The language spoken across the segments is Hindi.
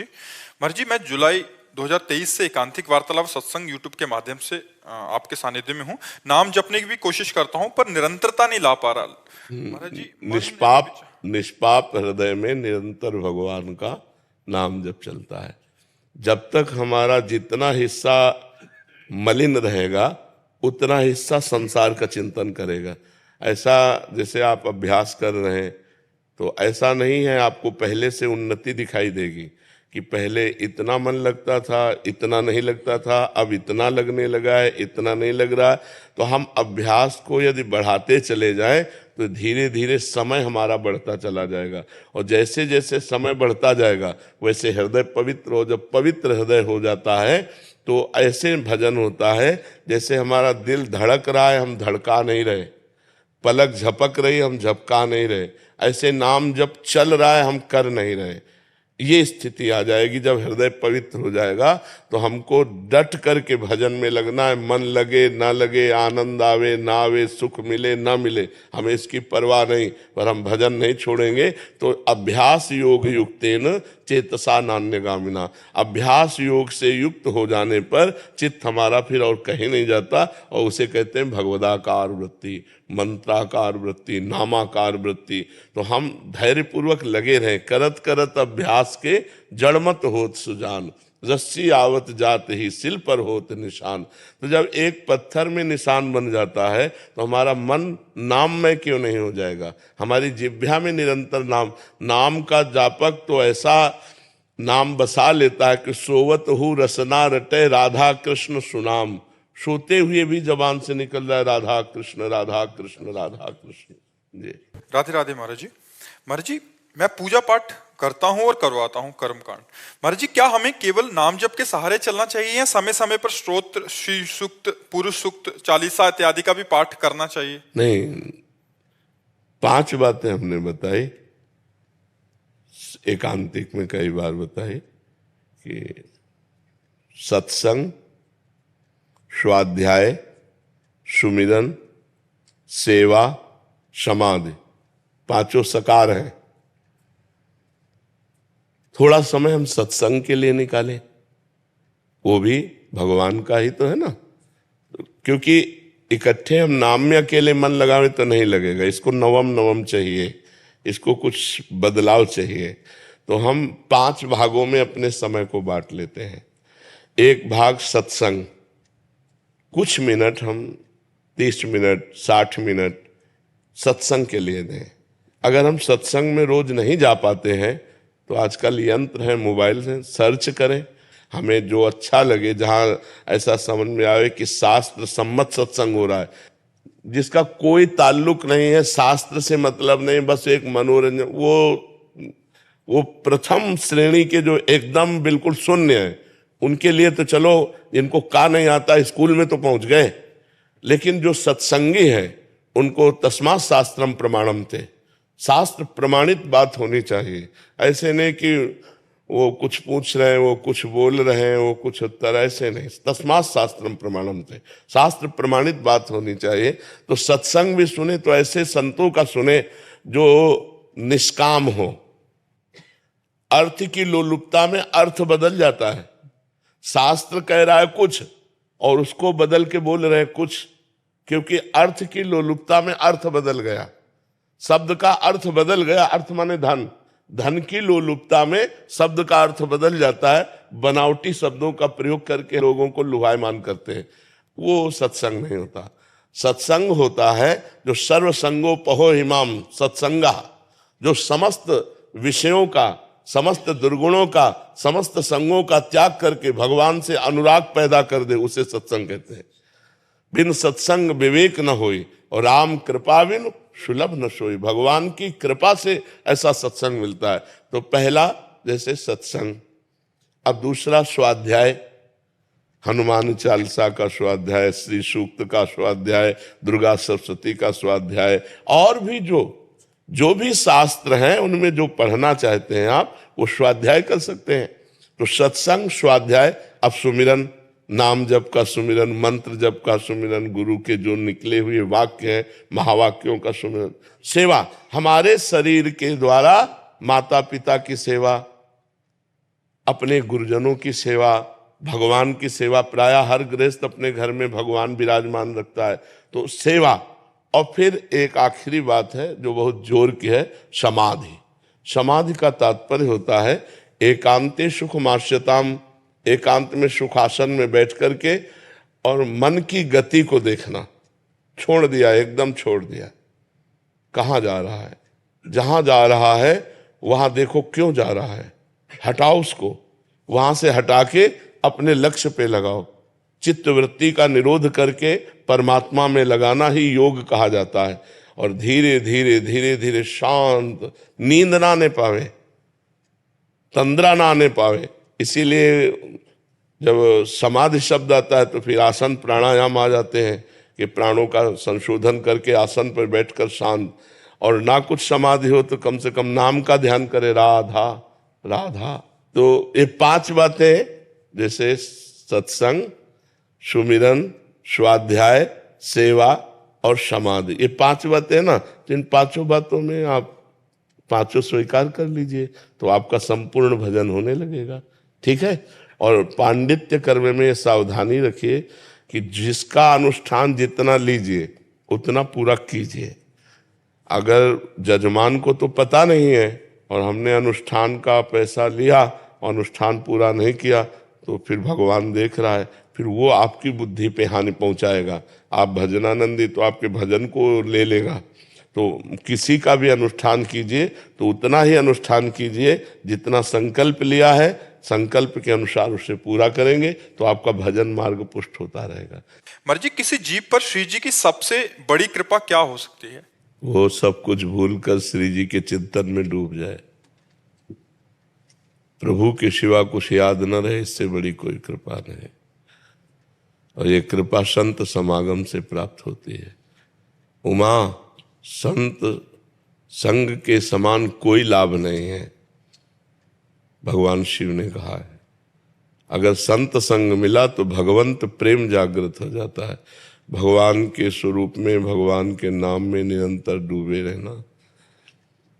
महाराज जी मैं जुलाई 2023 से एकांतिक वार्तालाप सत्संग यूट्यूब के माध्यम से आपके सानिध्य में हूँ। नाम जपने की भी कोशिश करता हूँ पर निरंतरता नहीं ला पा रहा। महाराज जी निष्पाप हृदय में निरंतर भगवान का नाम जप चलता है। जब तक हमारा जितना हिस्सा मलिन रहेगा उतना हिस्सा संसार का चिंतन करेगा। ऐसा जैसे आप अभ्यास कर रहे हैं तो ऐसा नहीं है आपको पहले से उन्नति दिखाई देगी कि पहले इतना मन लगता था, इतना नहीं लगता था, अब इतना लगने लगा है, इतना नहीं लग रहा है। तो हम अभ्यास को यदि बढ़ाते चले जाएं तो धीरे धीरे समय हमारा बढ़ता चला जाएगा और जैसे जैसे समय बढ़ता जाएगा वैसे हृदय पवित्र हो, जब पवित्र हृदय हो जाता है तो ऐसे भजन होता है जैसे हमारा दिल धड़क रहा है, हम धड़का नहीं रहे, पलक झपक रही हम झपका नहीं रहे, ऐसे नाम जब चल रहा है हम कर नहीं रहे। ये स्थिति आ जाएगी जब हृदय पवित्र हो जाएगा। तो हमको डट करके भजन में लगना है। मन लगे ना लगे, आनंद आवे ना आवे, सुख मिले ना मिले, हमें इसकी परवाह नहीं, पर हम भजन नहीं छोड़ेंगे। तो अभ्यास योग युक्तेन चेतसा नान्यगामिना, अभ्यास योग से युक्त हो जाने पर चित्त हमारा फिर और कहीं नहीं जाता और उसे कहते हैं भगवदाकार वृत्ति, मंत्राकार वृत्ति, नामाकार वृत्ति। तो हम धैर्यपूर्वक लगे रहें, करत करत अभ्यास के जड़मत होत सुजान, रस्सी आवत जात ही सिल पर होत निशान। तो जब एक पत्थर में निशान बन जाता है तो हमारा मन नाममय क्यों नहीं हो जाएगा। हमारी जिह्वा में निरंतर नाम का जापक तो ऐसा नाम बसा लेता है कि सोवत हूँ रसना रटे राधा कृष्ण सुनाम, सोते हुए भी जबान से निकल रहा है राधा कृष्ण राधा कृष्ण राधा कृष्ण। जी राधे राधे। महाराज जी मैं पूजा पाठ करता हूं और करवाता हूं कर्मकांड। महाराज जी क्या हमें केवल नाम जप के सहारे चलना चाहिए या समय समय पर स्तोत्र, श्री सूक्त, पुरुष सूक्त, चालीसा इत्यादि का भी पाठ करना चाहिए? नहीं, 5 बातें हमने बताई, एकांतिक में कई बार बताई कि सत्संग, स्वाध्याय, सुमिरन, सेवा, समाधि, 5 सकार हैं। थोड़ा समय हम सत्संग के लिए निकालें, वो भी भगवान का ही तो है ना, क्योंकि इकट्ठे हम नाम में अकेले मन लगावे तो नहीं लगेगा, इसको नवम नवम चाहिए, इसको कुछ बदलाव चाहिए। तो हम 5 भागों में अपने समय को बांट लेते हैं। एक भाग सत्संग, कुछ मिनट हम 30 मिनट 60 मिनट सत्संग के लिए दें। अगर हम सत्संग में रोज नहीं जा पाते हैं तो आजकल यंत्र है, मोबाइल से सर्च करें, हमें जो अच्छा लगे, जहां ऐसा समझ में आए कि शास्त्र सम्मत सत्संग हो रहा है, जिसका कोई ताल्लुक नहीं है, शास्त्र से मतलब नहीं, बस एक मनोरंजन, वो प्रथम श्रेणी के जो एकदम बिल्कुल शून्य है उनके लिए तो चलो, जिनको का नहीं आता स्कूल में तो पहुंच गए, लेकिन जो सत्संगी है उनको तस्मात् शास्त्रम प्रमाणम थे, शास्त्र प्रमाणित बात होनी चाहिए। ऐसे नहीं कि वो कुछ पूछ रहे हैं, वो कुछ बोल रहे हैं, वो कुछ उत्तर, ऐसे नहीं। तस्मात् शास्त्रम प्रमाणम थे, शास्त्र प्रमाणित बात होनी चाहिए। तो सत्संग भी सुने तो ऐसे संतों का सुने जो निष्काम हो। अर्थ की लोलुपता में अर्थ बदल जाता है, शास्त्र कह रहा है कुछ और उसको बदल के बोल रहे हैं कुछ, क्योंकि अर्थ की लोलुपता में अर्थ बदल गया, शब्द का अर्थ बदल गया। अर्थ माने धन, धन की लोलुपता में शब्द का अर्थ बदल जाता है, बनावटी शब्दों का प्रयोग करके लोगों को लुभायमान करते हैं, वो सत्संग नहीं होता। सत्संग होता है जो सर्वसंगोपहो हिमाम सत्संगा, जो समस्त विषयों का, समस्त दुर्गुणों का, समस्त संगों का त्याग करके भगवान से अनुराग पैदा कर दे, उसे सत्संग कहते हैं। बिन सत्संग विवेक न होई और राम कृपा बिन सुलभ न सोई, भगवान की कृपा से ऐसा सत्संग मिलता है। तो पहला जैसे सत्संग, अब दूसरा स्वाध्याय, हनुमान चालीसा का स्वाध्याय, श्री सूक्त का स्वाध्याय, दुर्गा सप्तशती का स्वाध्याय, और भी जो भी शास्त्र हैं उनमें जो पढ़ना चाहते हैं आप वो स्वाध्याय कर सकते हैं। तो सत्संग, स्वाध्याय, अब सुमिरन, नाम जप का सुमिरन, मंत्र जप का सुमिरन, गुरु के जो निकले हुए वाक्य हैं, महावाक्यों का सुमिरन, सेवा, हमारे शरीर के द्वारा माता पिता की सेवा, अपने गुरुजनों की सेवा, भगवान की सेवा। प्रायः हर गृहस्थ अपने घर में भगवान विराजमान रखता है, तो सेवा। और फिर एक आखिरी बात है जो बहुत जोर की है, समाधि। समाधि का तात्पर्य होता है एकांते सुखमास्यताम, एकांत में सुखासन में बैठ करके और मन की गति को देखना। छोड़ दिया, एकदम छोड़ दिया, कहाँ जा रहा है, जहां जा रहा है वहां देखो क्यों जा रहा है, हटाओ उसको, वहां से हटा के अपने लक्ष्य पे लगाओ। चित्त वृत्ति का निरोध करके परमात्मा में लगाना ही योग कहा जाता है। और धीरे धीरे धीरे धीरे शांत, नींद ना आने पावे, तंद्रा ना आने पावे। इसीलिए जब समाधि शब्द आता है तो फिर आसन प्राणायाम आ जाते हैं कि प्राणों का संशोधन करके आसन पर बैठकर शांत। और ना कुछ समाधि हो तो कम से कम नाम का ध्यान करे, राधा राधा। तो ये 5 बातें, जैसे सत्संग, सुमिरन, स्वाध्याय, सेवा और समाधि, ये 5 बातें ना, तो इन 5 बातों में आप 5 स्वीकार कर लीजिए तो आपका संपूर्ण भजन होने लगेगा। ठीक है। और पांडित्य कर्म में सावधानी रखिए कि जिसका अनुष्ठान जितना लीजिए उतना पूरा कीजिए। अगर जजमान को तो पता नहीं है और हमने अनुष्ठान का पैसा लिया और अनुष्ठान पूरा नहीं किया, तो फिर भगवान देख रहा है, फिर वो आपकी बुद्धि पे हानि पहुंचाएगा। आप भजनानंदी तो आपके भजन को ले लेगा। तो किसी का भी अनुष्ठान कीजिए तो उतना ही अनुष्ठान कीजिए जितना संकल्प लिया है, संकल्प के अनुसार उसे पूरा करेंगे तो आपका भजन मार्ग पुष्ट होता रहेगा। महाराज जी, किसी जीव पर श्री जी की सबसे बड़ी कृपा क्या हो सकती है? वो सब कुछ भूलकर श्री जी के चिंतन में डूब जाए, प्रभु के सिवा कुछ याद न रहे, इससे बड़ी कोई कृपा नहीं। और ये कृपा संत समागम से प्राप्त होती है। उमा, संत संग के समान कोई लाभ नहीं है, भगवान शिव ने कहा है। अगर संत संग मिला तो भगवंत प्रेम जागृत हो जाता है। भगवान के स्वरूप में, भगवान के नाम में निरंतर डूबे रहना,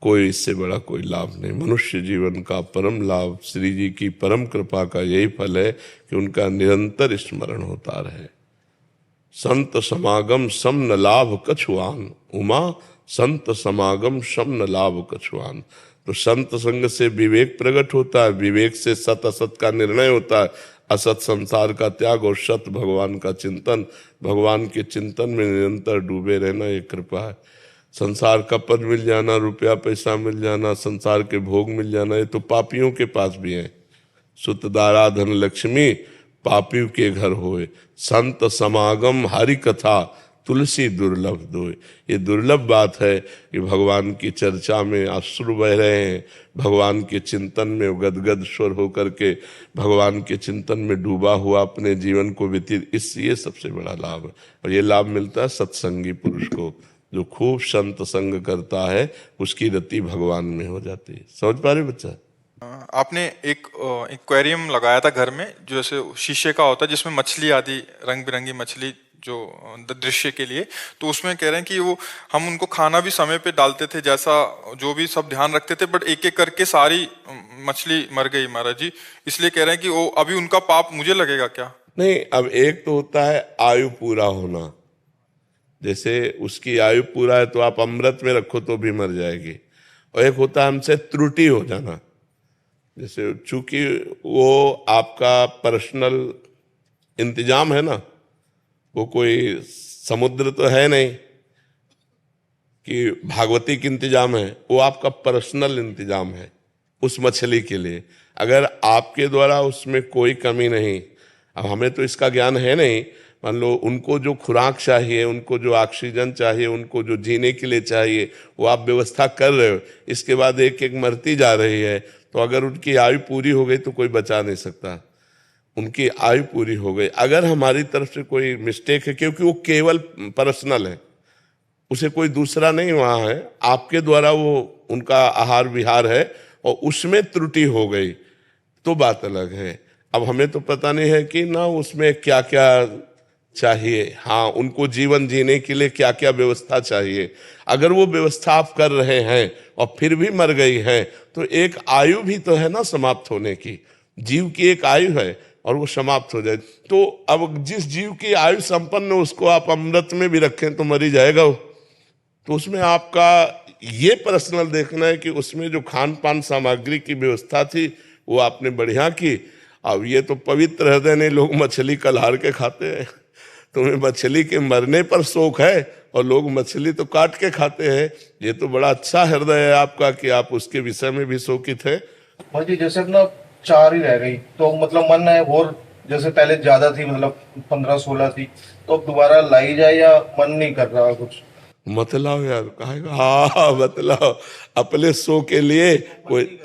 कोई इससे बड़ा कोई लाभ नहीं। मनुष्य जीवन का परम लाभ, श्री जी की परम कृपा का यही फल है कि उनका निरंतर स्मरण होता रहे। संत समागम सम न लाभ कछुआन, उमा संत समागम सम न लाभ कछुआन। तो संत संग से विवेक प्रकट होता है, विवेक से सत असत का निर्णय होता है, असत संसार का त्याग और सत भगवान का चिंतन। भगवान के चिंतन में निरंतर डूबे रहना ये कृपा है। संसार का पद मिल जाना, रुपया पैसा मिल जाना, संसार के भोग मिल जाना, ये तो पापियों के पास भी है। सुत दारा धन लक्ष्मी पापियों के घर होए, संत समागम हरि कथा तुलसी दुर्लभ दोए। ये दुर्लभ बात है कि भगवान की चर्चा में अश्रु बह रहे हैं, भगवान के चिंतन में गदगद स्वर होकर के भगवान के चिंतन में डूबा हुआ अपने जीवन को व्यतीत, ये सबसे बड़ा लाभ है। और ये लाभ मिलता है सत्संगी पुरुष को, जो खूब संत संग करता है, उसकी रति भगवान में हो जाती है। समझ पा रहे बच्चा? आपने एक एक्वेरियम लगाया था घर में, जो जैसे शीशे का होता है, जिसमें मछली आदि रंग बिरंगी मछली जो दृश्य के लिए, तो उसमें कह रहे हैं कि वो हम उनको खाना भी समय पे डालते थे, जैसा जो भी सब ध्यान रखते थे, बट एक एक करके सारी मछली मर गई महाराज जी। इसलिए कह रहे हैं कि वो अभी उनका पाप मुझे लगेगा क्या? नहीं, अब एक तो होता है आयु पूरा होना, जैसे उसकी आयु पूरा है तो आप अमृत में रखो तो भी मर जाएगी। और एक होता है हमसे त्रुटि हो जाना, जैसे चूंकि वो आपका पर्सनल इंतजाम है ना, वो कोई समुद्र तो है नहीं कि भागवतिक इंतजाम है, वो आपका पर्सनल इंतजाम है उस मछली के लिए। अगर आपके द्वारा उसमें कोई कमी नहीं, अब हमें तो इसका ज्ञान है नहीं, मान लो उनको जो खुराक चाहिए, उनको जो ऑक्सीजन चाहिए, उनको जो जीने के लिए चाहिए, वो आप व्यवस्था कर रहे हो, इसके बाद एक एक मरती जा रही है, तो अगर उनकी आयु पूरी हो गई तो कोई बचा नहीं सकता। उनकी आयु पूरी हो गई, अगर हमारी तरफ से कोई मिस्टेक है, क्योंकि वो केवल पर्सनल है, उसे कोई दूसरा नहीं वहाँ है, आपके द्वारा वो उनका आहार विहार है और उसमें त्रुटि हो गई तो बात अलग है। अब हमें तो पता नहीं है कि ना उसमें क्या क्या चाहिए, हाँ उनको जीवन जीने के लिए क्या क्या व्यवस्था चाहिए। अगर वो व्यवस्था आप कर रहे हैं और फिर भी मर गई है तो एक आयु भी तो है ना समाप्त होने की, जीव की एक आयु है और वो समाप्त हो जाए। तो अब जिस जीव की आयु संपन्न है उसको आप अमृत में भी रखें तो मर ही जाएगा वो। तो उसमें आपका ये पर्सनल देखना है कि उसमें जो खान पान सामग्री की व्यवस्था थी वो आपने बढ़िया की। अब ये तो पवित्र हृदय नहीं, लोग मछली कल्हार के खाते हैं। तुम्हें मछली के मरने पर शोक है और लोग मछली तो काट के खाते हैं। ये तो बड़ा अच्छा हृदय है आपका कि आप उसके विषय में भी शोकित है। जी जैसे अपना 4 ही रह गई तो मतलब मन है और जैसे पहले ज्यादा थी, मतलब 15-16 थी, तो अब दोबारा लाई जाए या मन नहीं कर रहा कुछ? मतलाओ यार, कहेगा हाँ बतलाओ अपने सो के लिए कोई,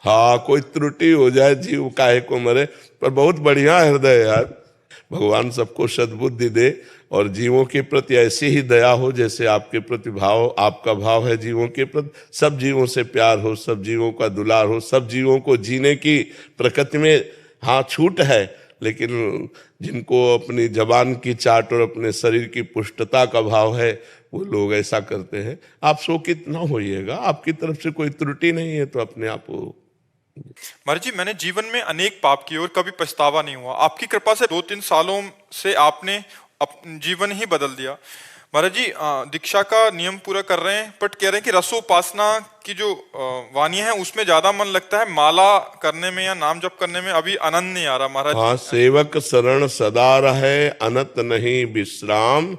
हाँ कोई त्रुटि हो जाए जीव काहे को मरे। पर बहुत बढ़िया हृदय है यार, भगवान सबको सद्बुद्धि दे और जीवों के प्रति ऐसी ही दया हो जैसे आपके प्रति भाव, आपका भाव है जीवों के प्रति। सब जीवों से प्यार हो, सब जीवों का दुलार हो, सब जीवों को जीने की प्रकृति में हाँ छूट है, लेकिन जिनको अपनी जबान की चाट और अपने शरीर की पुष्टता का भाव है वो लोग ऐसा करते हैं। आप शोकित ना होइएगा, आपकी तरफ से कोई त्रुटि नहीं है तो अपने आप हो। महाराज जी, मैंने जीवन में अनेक पाप किए और कभी पछतावा नहीं हुआ। आपकी कृपा से 2-3 सालों से आपने जीवन ही बदल दिया। महाराज जी, दीक्षा का नियम पूरा कर रहे हैं, बट कह रहे हैं कि रसोपासना की जो वाणी है उसमें ज्यादा मन लगता है, माला करने में या नाम जप करने में अभी आनंद नहीं आ रहा। महाराज हाँ, सेवक शरण सदा रहे, अनत नहीं विश्राम,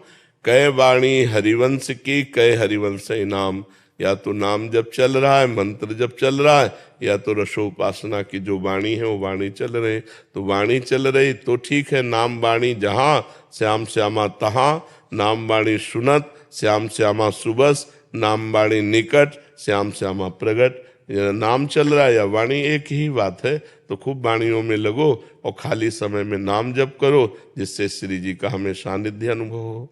कै वाणी हरिवंश की, कै हरिवंश इनाम। या तो नाम जब चल रहा है, मंत्र जब चल रहा है, या तो रसोपासना की जो वाणी है वो वाणी चल रही। तो वाणी चल रही तो ठीक है, नाम वाणी जहाँ श्याम श्यामा तहाँ, नाम वाणी सुनत श्याम श्यामा सुबस, नाम वाणी निकट श्याम श्यामा प्रगट। नाम चल रहा है या वाणी एक ही बात है। तो खूब वाणियों में लगो और खाली समय में नाम जप करो जिससे श्री जी का हमें सानिध्य अनुभव हो।